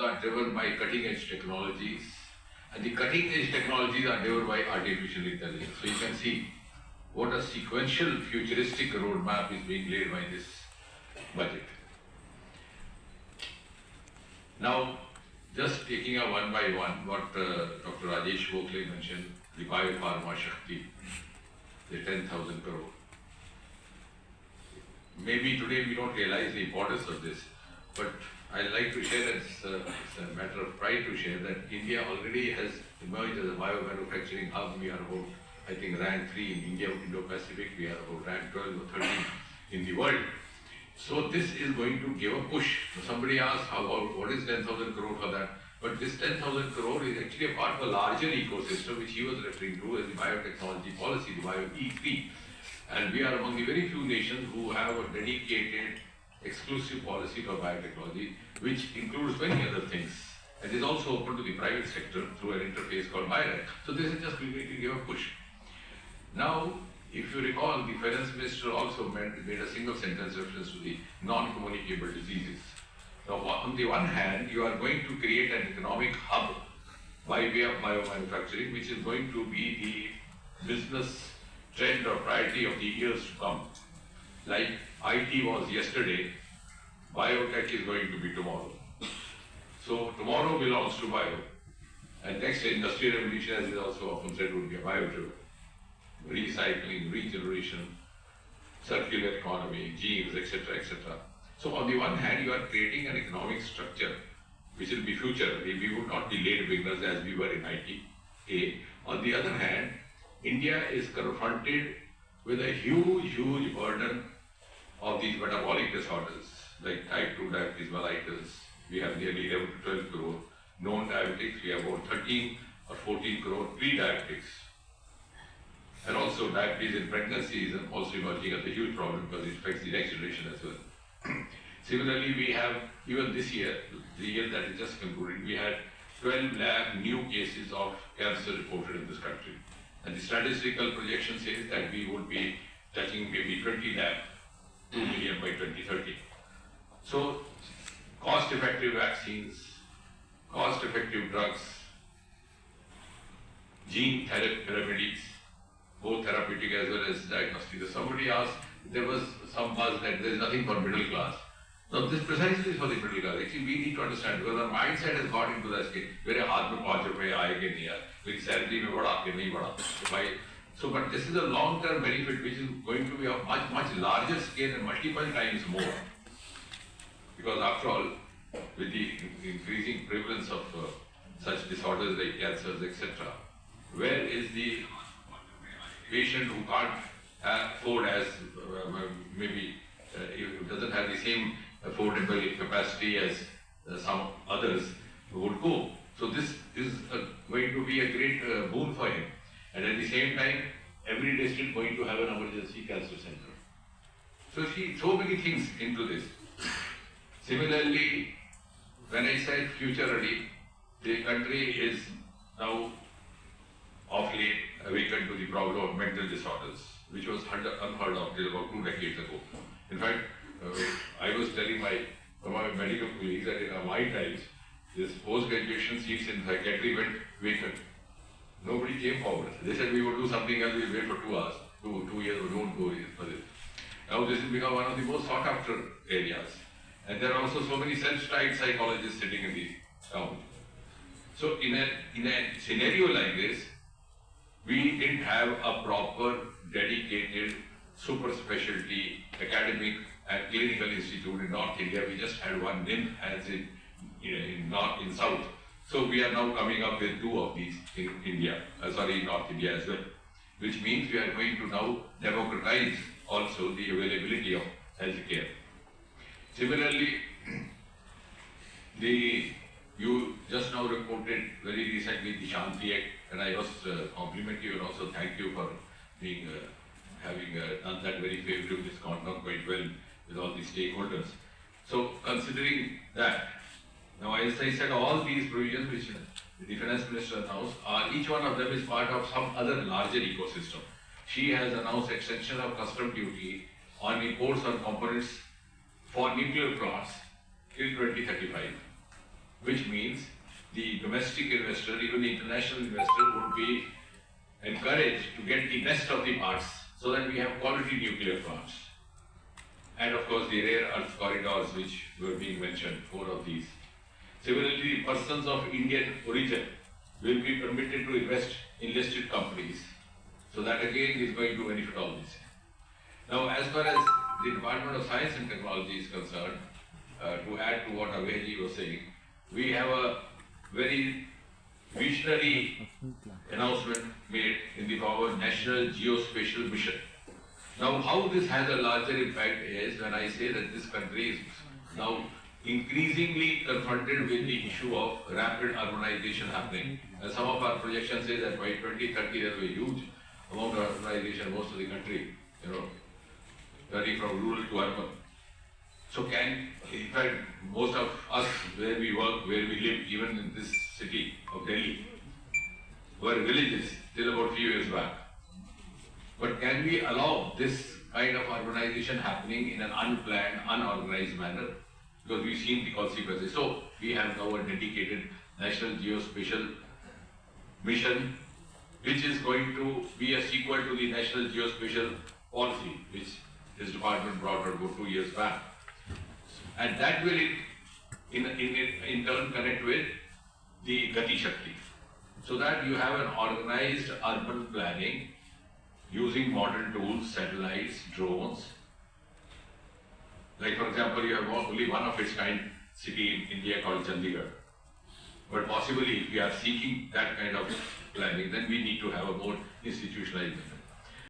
are driven by cutting edge technologies, and the cutting edge technologies are driven by artificial intelligence. So you can see what a sequential futuristic roadmap is being laid by this budget. Now, just taking a one by one, what Dr. Rajesh Gokhale mentioned, the Biopharma Shakti, the 10,000 crore. Maybe today we don't realize the importance of this, but I'd like to share, it's a matter of pride to share that India already has emerged as a biomanufacturing hub. We are about, I think, rank 3 in India, Indo-Pacific. We are about rank 12 or 13 in the world. So this is going to give a push. Somebody asked, what is 10,000 crore for that? But this 10,000 crore is actually a part of a larger ecosystem which he was referring to as the biotechnology policy, the Bio-E3. And we are among the very few nations who have a dedicated, exclusive policy for biotechnology, which includes many other things. And is also open to the private sector through an interface called BIRAC. So this is just going to give a push. Now, if you recall, the finance minister also made a single sentence reference to the non-communicable diseases. Now, on the one hand, you are going to create an economic hub by way of biomanufacturing, which is going to be the business trend or priority of the years to come. Like IT was yesterday, biotech is going to be tomorrow. So tomorrow belongs to bio. And next industrial revolution, as is also often said, would be a bio-driven. Recycling, regeneration, circular economy, genes, etc., etc. So on the one hand, you are creating an economic structure which will be future. We would not be late beginners as we were in IT. On the other hand, India is confronted with a huge burden of these metabolic disorders like type 2 diabetes mellitus. We have nearly 11 to 12 crore known diabetics. We have about 13 or 14 crore pre-diabetics. And also diabetes in pregnancy is also emerging as a huge problem because it affects the next generation as well. Similarly, we have, even this year, the year that is just concluded, we had 12 lakh new cases of cancer reported in this country. And the statistical projection says that we would be touching maybe 20 lakh, 2 million by 2030. So, cost-effective vaccines, cost-effective drugs, gene therapeutics, both therapeutic as well as diagnostic. So somebody asked, there was some buzz that there is nothing for middle class. No, this precisely is for the middle class. Actually, we need to understand because our mindset has got into that state. मेरे हाथ में 5 रुपए आएंगे नहीं यार, मेरी salary में बढ़ा के नहीं बढ़ा. So, but this is a long-term benefit which is going to be of much larger scale and multiple times more. Because after all, with the increasing prevalence of such disorders like cancers, etc., where is the patient who can't afford as maybe doesn't have the same affordable capacity as some others would go. So this is going to be a great boon for him. And at the same time, every district going to have an emergency cancer center. So see, so many things into this. Similarly, when I said future ready, the country is now of late awakened to the problem of mental disorders, which was unheard of till about 2 decades ago. In fact, I was telling my medical colleagues that in my times, this post-graduation seats in psychiatry went vacant. Nobody came forward. They said we would do something else, we'll wait for 2 hours, 2 years, we don't go for this. Now this has become one of the most sought after areas. And there are also so many self-styled psychologists sitting in the town. So in a scenario like this, we didn't have a proper, dedicated, super specialty academic and clinical institute in North India. We just had one in South. So we are now coming up with 2 of these in North India as well. Which means we are going to now democratize also the availability of healthcare. Similarly, you just now reported very recently the Shanti Act, and I must compliment you and also thank you for having done that very favorably. It's gone down quite well with all the stakeholders. So considering that, now as I said, all these provisions which the finance minister announced, each one of them is part of some other larger ecosystem. She has announced extension of custom duty on imports on components for nuclear plants till 2035. which means the domestic investor, even the international investor, would be encouraged to get the best of the parts so that we have quality nuclear plants. And of course, the rare earth corridors, which were being mentioned, 4 of these. Similarly, persons of Indian origin will be permitted to invest in listed companies. So that again is going to benefit all this. Now, as far as the Department of Science and Technology is concerned, to add to what Abhay was saying, we have a very visionary announcement made in the form of National Geospatial Mission. Now, how this has a larger impact is when I say that this country is now increasingly confronted with the issue of rapid urbanization happening. And some of our projections say that by 2030 there will be a huge amount of urbanization in most of the country, turning from rural to urban. So in fact, most of us where we work, where we live, even in this city of Delhi, were villages till about a few years back. But can we allow this kind of urbanization happening in an unplanned, unorganized manner? Because we've seen the consequences. So we have now a dedicated National Geospatial Mission, which is going to be a sequel to the National Geospatial Policy, which this department brought out about 2 years back. And that will in turn connect with the Gati Shakti, so that you have an organized urban planning using modern tools, satellites, drones. Like for example, you have only one of its kind city in India called Chandigarh. But possibly if we are seeking that kind of planning, then we need to have a more institutionalized method.